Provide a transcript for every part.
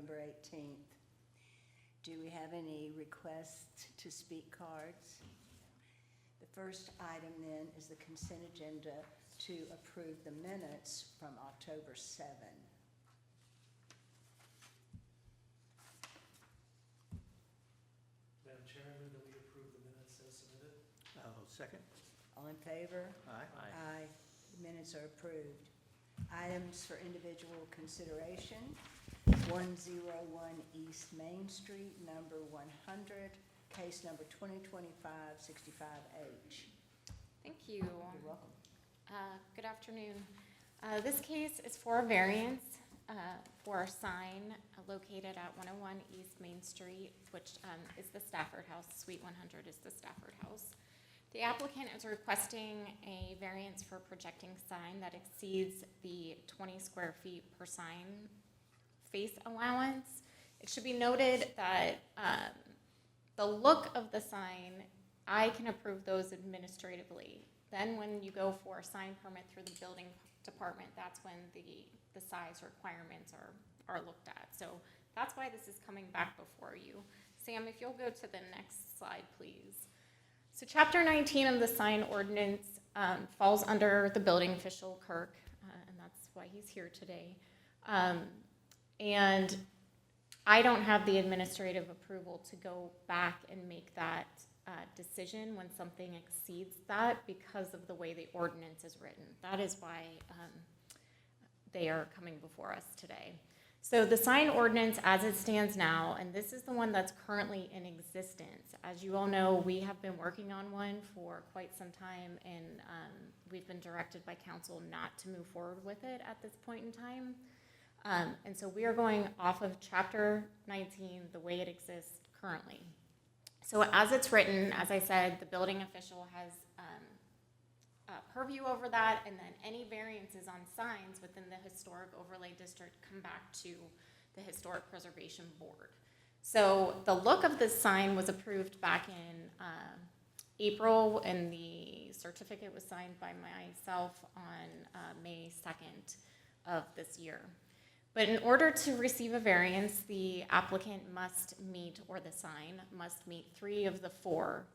November 18th. Do we have any requests to speak cards? The first item then is the consent agenda to approve the minutes from October 7. Madam Chair, I move that we approve the minutes as submitted. I'll second. All in favor? Aye. Aye. The minutes are approved. Items for individual consideration. 101 East Main Street, number 100, case number 2025-65H. Thank you. You're welcome. Good afternoon. This case is for a variance for a sign located at 101 East Main Street, which is the Stafford House. Suite 100 is the Stafford House. The applicant is requesting a variance for projecting sign that exceeds the 20 square feet per sign face allowance. It should be noted that the look of the sign, I can approve those administratively. Then when you go for a sign permit through the building department, that's when the size requirements are looked at. So that's why this is coming back before you. Sam, if you'll go to the next slide, please. So Chapter 19 of the sign ordinance falls under the building official, Kirk, and that's why he's here today. And I don't have the administrative approval to go back and make that decision when something exceeds that because of the way the ordinance is written. That is why they are coming before us today. So the sign ordinance as it stands now, and this is the one that's currently in existence. As you all know, we have been working on one for quite some time, and we've been directed by council not to move forward with it at this point in time. And so we are going off of Chapter 19, the way it exists currently. So as it's written, as I said, the building official has purview over that, and then any variances on signs within the historic overlay district come back to the Historic Preservation Board. So the look of this sign was approved back in April, and the certificate was signed by myself on May 2nd of this year. But in order to receive a variance, the applicant must meet, or the sign must meet 3 of the 4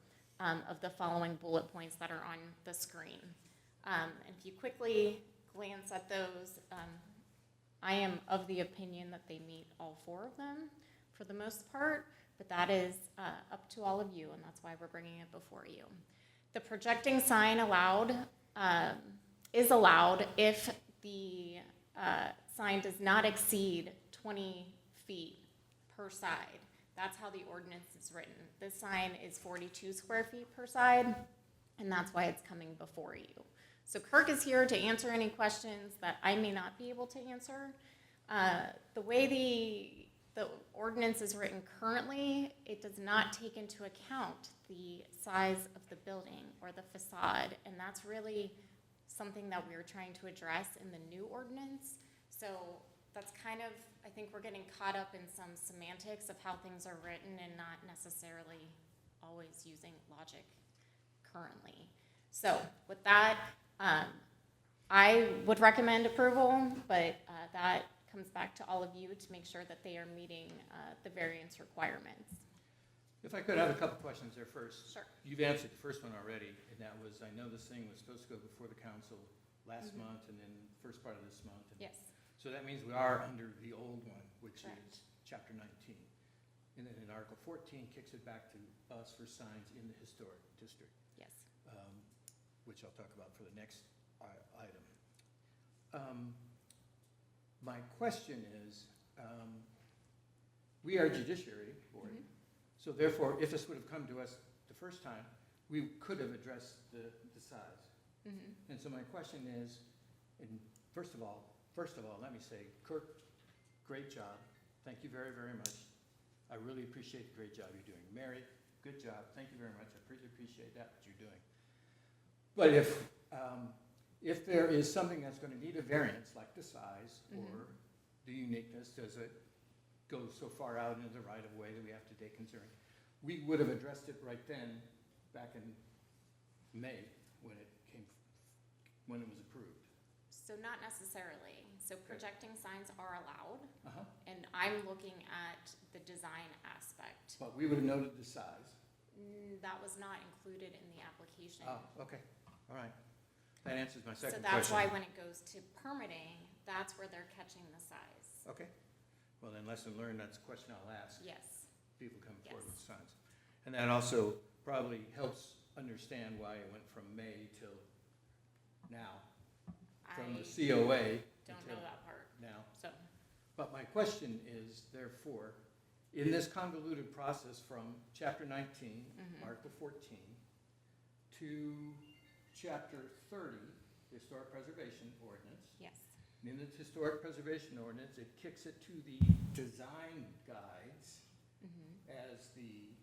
of the following bullet points that are on the screen. And if you quickly glance at those, I am of the opinion that they meet all 4 of them for the most part, but that is up to all of you, and that's why we're bringing it before you. The projecting sign is allowed if the sign does not exceed 20 feet per side. That's how the ordinance is written. This sign is 42 square feet per side, and that's why it's coming before you. So Kirk is here to answer any questions that I may not be able to answer. The way the ordinance is written currently, it does not take into account the size of the building or the facade, and that's really something that we're trying to address in the new ordinance. So that's kind of, I think we're getting caught up in some semantics of how things are written and not necessarily always using logic currently. So with that, I would recommend approval, but that comes back to all of you to make sure that they are meeting the variance requirements. If I could have a couple questions there first. Sure. You've answered the first one already, and that was, I know this thing was supposed to go before the council last month and then first part of this month. And Yes. so that means we are under the old one, which Correct. is Chapter 19. And then in Article 14 kicks it back to us for signs in the historic district, Yes. which I'll talk about for the next item. My question is, we are judiciary board, so therefore, if this would have come to us the first time, we could have addressed the size. And so my question is, and first of all, let me say, Kirk, great job. Thank you very, very much. I really appreciate the great job you're doing. Mary, good job. Thank you very much. I really appreciate that, what you're doing. But if there is something that's going to need a variance, like the size or the uniqueness, does it go so far out into the right of way that we have to take concern? We would have addressed it right then, back in May, when it was approved. So not necessarily. So projecting signs are allowed, Uh-huh. and I'm looking at the design aspect. But we would have noted the size. That was not included in the application. Oh, okay, all right. That answers my So second question. that's why when it goes to permitting, that's where they're catching the size. Okay, well then, lesson learned, that's a question I'll ask. Yes, People come forward with Yes. signs. And that also probably helps understand why it went from May till now, from the I COA don't until know that part, now. so, But my question is, therefore, in this convoluted process from Chapter 19, Mhm. Article 14, to Chapter 30, Historic Preservation Ordinance, yes. and in the Historic Preservation Ordinance, it kicks it to the design guides Mhm. as the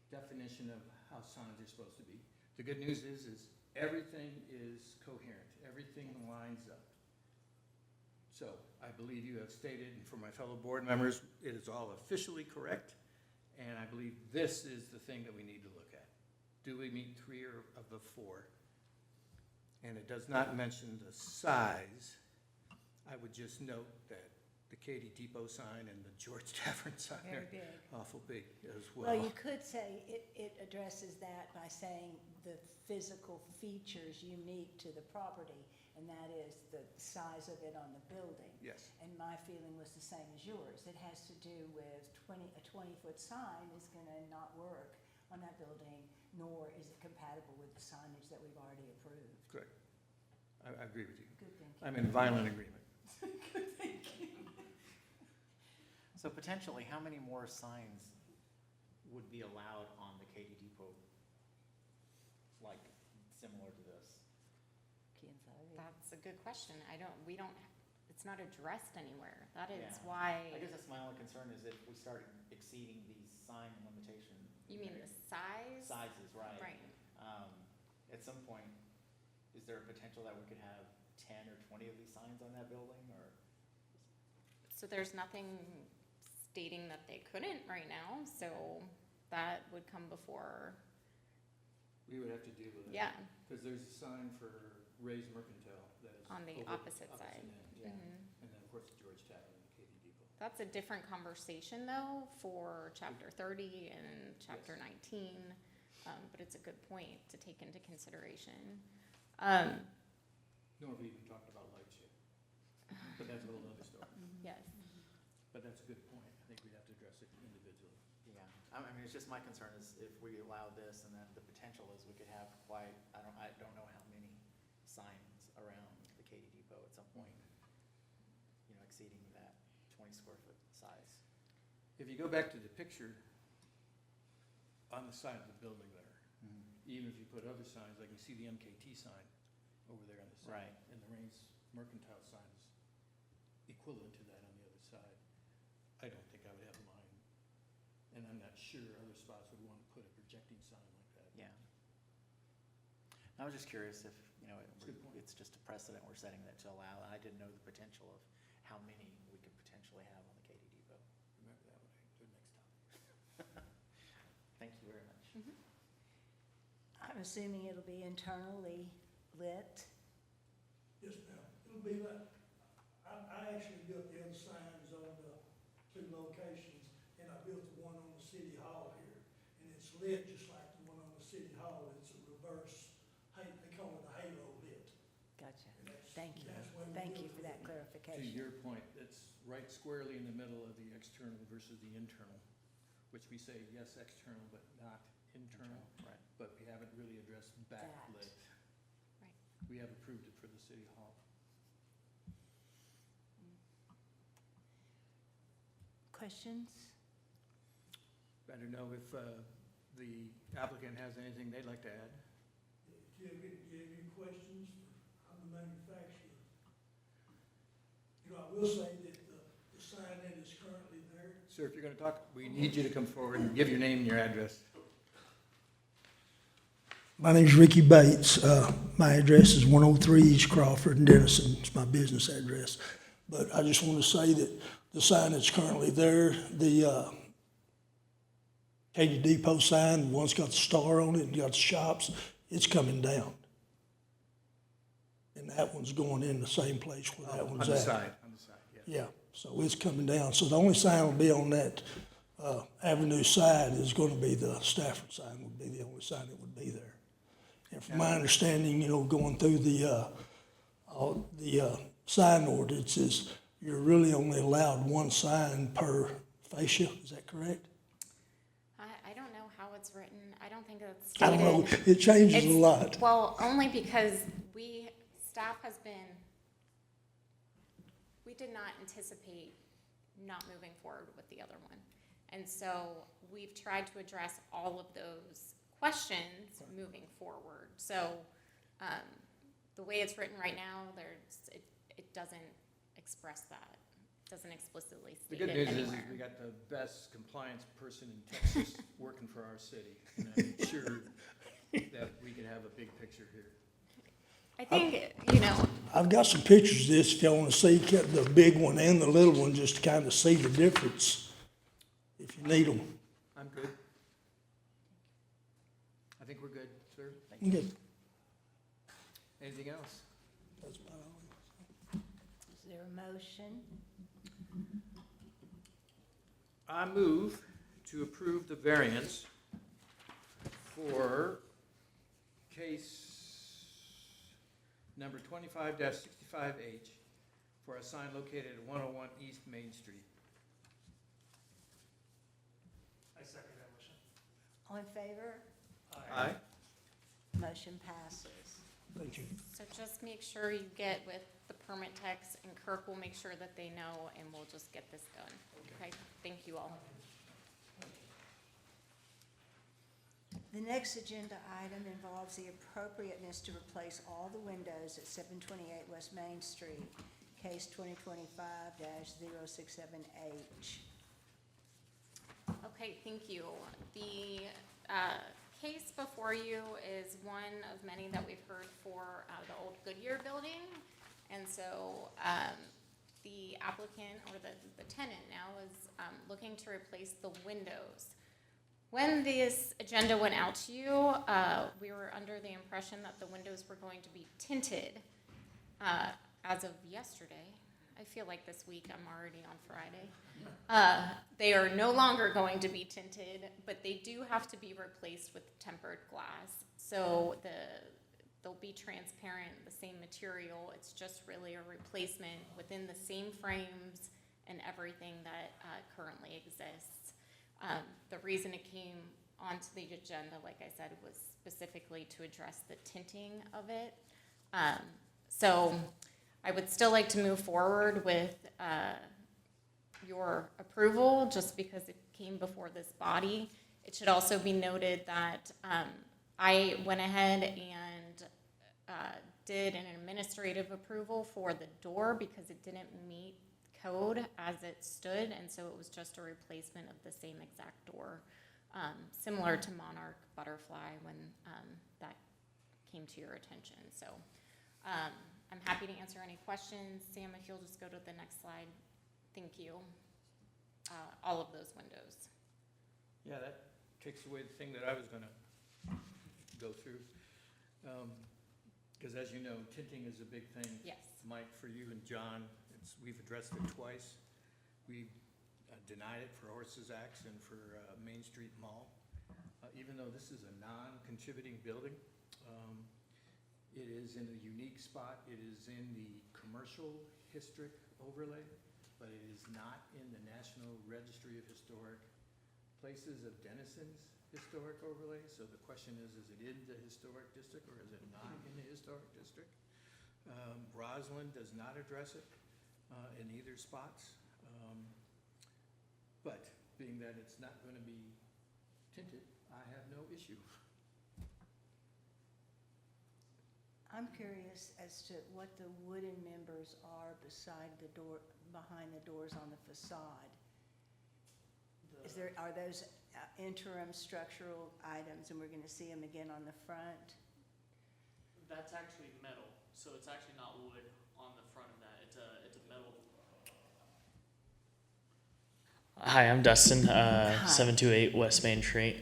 definition of how signs are supposed to be. The good news is everything is coherent, everything lines up. So I believe you have stated, and for my fellow board members, it is all officially correct, and I believe this is the thing that we need to look at. Do we meet 3 of the 4? And it does not mention the size. I would just note that the Katy Depot sign and the George Tavern sign Very are big. awful big as Well, you well. could say it addresses that by saying the physical features unique to the property, and that is the size of it on the building. Yes, And my feeling was the same as yours. It has to do with a 20-foot sign is gonna not work on that building, nor is it compatible with the signage that we've already approved. correct. I agree with you. Good thinking. I'm in violent agreement. So potentially, how many more signs would be allowed on the Katy Depot, like, similar to this? That's a good question. We don't, it's not addressed anywhere. That is Yeah. why, I guess that's my only concern, is if we start exceeding these sign limitation. you mean the size? Sizes, right. Right. At some point, is there a potential that we could have 10 or 20 of these signs on that building, or? So there's nothing stating that they couldn't right now, so that would come before, We would have to deal with it. yeah. Because there's a sign for Ray's Mercantile that is. On the over opposite side. end, Yeah. Mhm. And then, of course, the George Tavern and the Katy Depot. That's a different conversation though for chapter 30 and chapter 19, but it's a good point to take into consideration. Nor have we even talked about lights yet. But that's a whole other story. Yes, But that's a good point. I think we'd have to address it individually. Yeah, I mean, it's just my concern is if we allow this, and then the potential is we could have quite, I don't know how many signs around the Katy Depot at some point, exceeding that 20 square foot size. If you go back to the picture on the side of the building there, even if you put other signs, like you see the MKT sign over there on the side. Right. And the Rains Mercantile sign is equivalent to that on the other side. I don't think I would have mine. And I'm not sure other spots would want to put a projecting sign like that. Yeah. I was just curious if, It's a good point. it's just a precedent we're setting that to allow, and I didn't know the potential of how many we could potentially have on the Katy Depot. Remember that when I do it next time. Thank you very much. I'm assuming it'll be internally lit. Yes, ma'am. It'll be like, I actually built the other signs on the 2 locations, and I built the one on the city hall here. And it's lit just like the one on the city hall. It's a reverse, they call it a halo lit. Gotcha. And that's- Thank you. that's when we Thank you built for that it. To clarification. your point, it's right squarely in the middle of the external versus the internal, which we say, yes, external, but not internal. Right. But we haven't really addressed backlit. Right. We have approved it for the city hall. Questions? I don't know if the applicant has anything they'd like to add. Do you have any questions? I'm the manufacturer. I will say that the sign that is currently there, Sir, if you're going to talk, we need you to come forward and give your name and your address. my name's Ricky Bates. My address is 103 East Crawford in Denison. It's my business address. But I just want to say that the sign that's currently there, the Katy Depot sign, the one's got the star on it and got the shops, it's coming down. and that one's going in the same place where that one's On at. the side, yeah. Yeah, so it's coming down, so the only sign will be on that, avenue side is gonna be the Stafford sign would be the only sign that would be there. And from my understanding, going through all the sign ordinances, you're really only allowed one sign per fascia, is that correct? I don't know how it's written. I don't think it's I stated. don't know, it changes a It's- lot. Well, only because staff has been, we did not anticipate not moving forward with the other one. And so we've tried to address all of those questions moving forward. So, the way it's written right now, it doesn't express that, doesn't explicitly The state good it news is anywhere. we got the best compliance person in Texas working for our city. And I'm sure that we can have a big picture here. I think, I've got some pictures of this if y'all wanna see the big one and the little one, just to kinda see the difference, if you need them. I'm good. I think we're good, sir. Okay. Anything else? That's about all. Is there a motion? I move to approve the variance for case number 25-65H for a sign located at 101 East Main Street. I second that motion. All in favor? Aye. Motion passes. Thank you. so just make sure you get with the permit text, and Kirk will make sure that they know, and we'll just get this done. Okay, thank you all. The next agenda item involves the appropriateness to replace all the windows at 728 West Main Street, case 2025-067H. Okay, thank you. The case before you is one of many that we've heard for the old Goodyear building. And so the applicant, or the tenant now, is looking to replace the windows. When this agenda went out to you, we were under the impression that the windows were going to be tinted as of yesterday. I feel like this week I'm already on Friday. They are no longer going to be tinted, but they do have to be replaced with tempered glass. So they'll be transparent, the same material. It's just really a replacement within the same frames and everything that currently exists. The reason it came onto the agenda, like I said, was specifically to address the tinting of it. So I would still like to move forward with your approval, just because it came before this body. It should also be noted that I went ahead and did an administrative approval for the door because it didn't meet code as it stood, and so it was just a replacement of the same exact door, similar to Monarch Butterfly when that came to your attention. So I'm happy to answer any questions. Sam, if you'll just go to the next slide. Thank you. All of those windows. Yeah, that takes away the thing that I was gonna go through. Because as you know, tinting is a big thing. Yes. Mike, for you and John, we've addressed it twice. We denied it for Horses Axe and for Main Street Mall. Even though this is a non-contributing building, it is in a unique spot. It is in the commercial historic overlay, but it is not in the National Registry of Historic Places of Denison's historic overlay. So the question is it in the historic district or is it not in the historic district? Roslyn does not address it in either spots. But being that it's not going to be tinted, I have no issue. I'm curious as to what the wooden members are beside the door, behind the doors on the facade. Are those interim structural items, and we're gonna see them again on the front? That's actually metal, so it's actually not wood on the front of that. It's a metal. Hi, I'm Dustin, 728 West Main Street.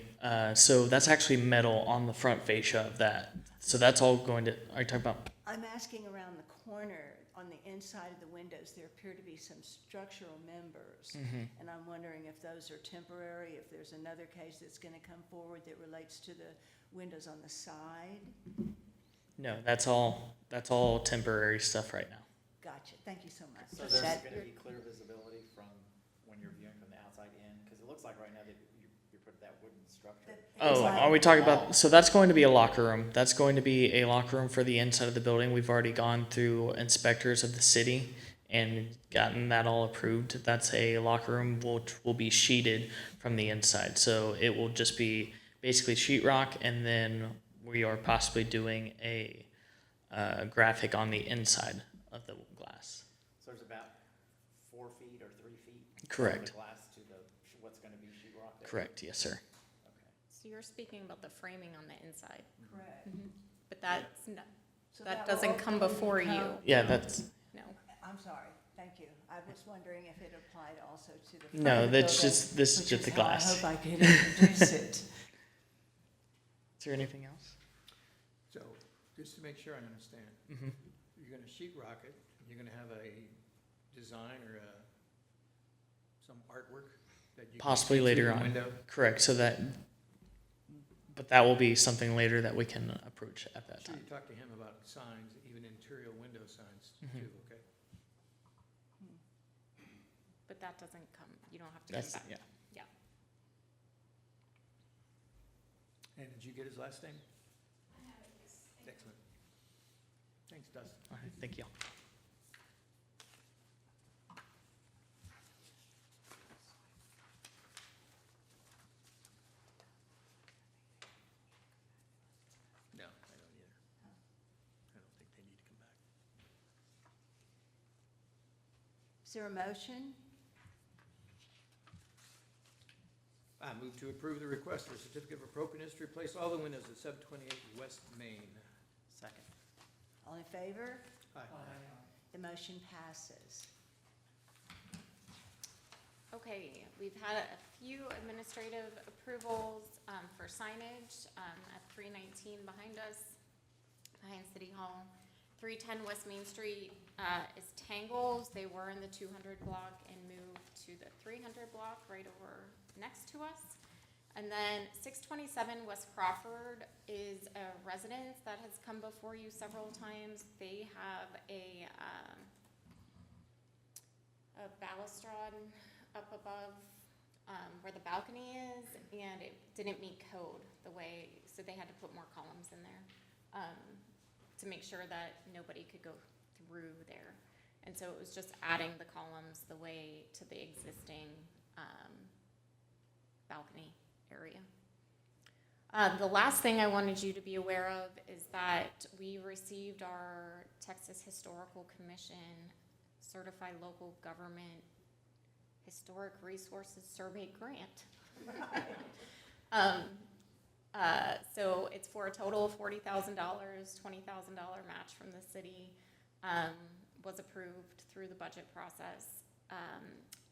So that's actually metal on the front fascia of that. So that's all going to, are you talking about I'm asking around the corner, on the inside of the windows, there appear to be some structural members. And I'm wondering if those are temporary, if there's another case that's gonna come forward that relates to the windows on the side. No, that's all temporary stuff right now. Gotcha, thank you so much. So there's That- gonna be clear visibility from when you're viewing from the outside in, because it looks like right now that you put that wooden structure. Oh, are we talking about, so that's going to be a locker room. That's going to be a locker room for the inside of the building. We've already gone through inspectors of the city and gotten that all approved. That's a locker room which will be sheeted from the inside. So it will just be basically sheetrock, and then we are possibly doing a graphic on the inside of the glass. So there's about 4 feet or 3 feet. Correct. From the glass to what's gonna be sheetrock there? Correct, yes, sir. Okay. So you're speaking about the framing on the inside, Correct. but that's, no, So that will doesn't come ultimately before you. become- Yeah, that's, no. I'm sorry, thank you. I was wondering if it applied also to the front no, of the that's building, just, this is which just the how I glass. hope I could introduce it. Is there anything else? So, just to make sure I understand, Mm-hmm. you're gonna sheet rock it, you're gonna have a design or some artwork that you. can Possibly see through later the on. window? Correct, so that, but that will be something later that we can approach at that Sure, time. you talked to him about signs, even interior window signs Mhm. too, okay? But that doesn't come, you don't have to That's, come back. yeah. And did you get his last name? Excellent. Thanks, Dustin. All right, thank you. No, I don't either. I don't think they need to come back. Is there a motion? I move to approve the request for a certificate of appropriateness to replace all the windows at 728 West Main. Second. All in favor? Aye. The motion passes. Okay, we've had a few administrative approvals for signage at 319 behind us, behind City Hall. 310 West Main Street is Tangles. They were in the 200 block and moved to the 300 block right over next to us. And then 627 West Crawford is a residence that has come before you several times. They have a balustrade up above where the balcony is, and it didn't meet code the way, so they had to put more columns in there to make sure that nobody could go through there. And so it was just adding the columns the way to the existing balcony area. The last thing I wanted you to be aware of is that we received our Texas Historical Commission Certified Local Government Historic Resources Survey Grant. So it's for a total of $40,000, $20,000 match from the city, was approved through the budget process.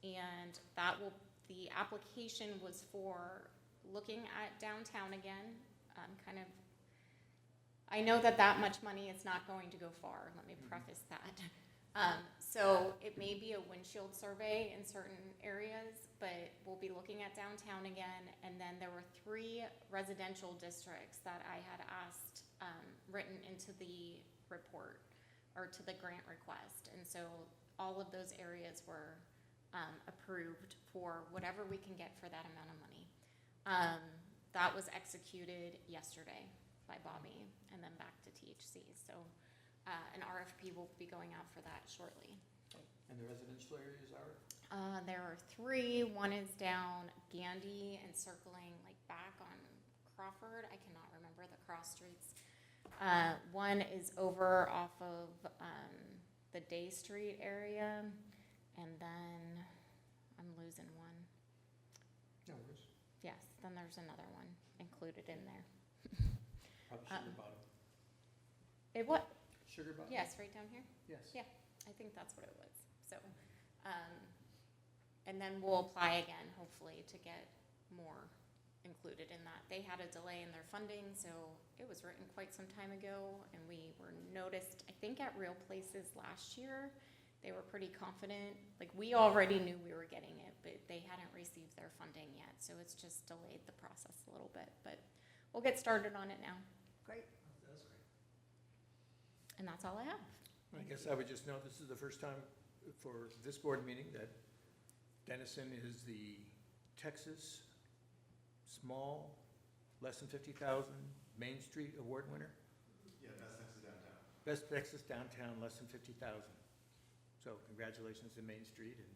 And the application was for looking at downtown again, I know that much money is not going to go far, let me preface that. So it may be a windshield survey in certain areas, but we'll be looking at downtown again. And then there were 3 residential districts that I had asked written into the report or to the grant request. And so all of those areas were approved for whatever we can get for that amount of money. That was executed yesterday by Bobby and then back to THC. So an RFP will be going out for that shortly. And the residential areas are? There are 3. One is down Gandy and circling like back on Crawford. I cannot remember the cross streets. One is over off of the Day Street area, and then I'm losing one. No worries. Yes, then there's another one included in there. Probably Sugar Bottom. It what? Sugar Bottom? Yes, right down here. Yes. Yeah. I think that's what it was. So, and then we'll apply again, hopefully, to get more included in that. They had a delay in their funding, so it was written quite some time ago, and we were noticed, I think, at Real Places last year. They were pretty confident, like, we already knew we were getting it, but they hadn't received their funding yet, so it's just delayed the process a little bit, but we'll get started on it now, Great. That's great. and that's all I have. I guess I would just note, this is the first time for this board meeting that Denison is the Texas Small, less than 50,000 Main Street Award winner. Yeah, best Texas downtown. Best Texas downtown, less than 50,000. So congratulations to Main Street and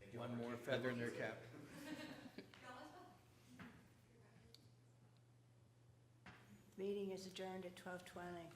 Thank you. one more feather in their cap. Meeting is adjourned at 12:20.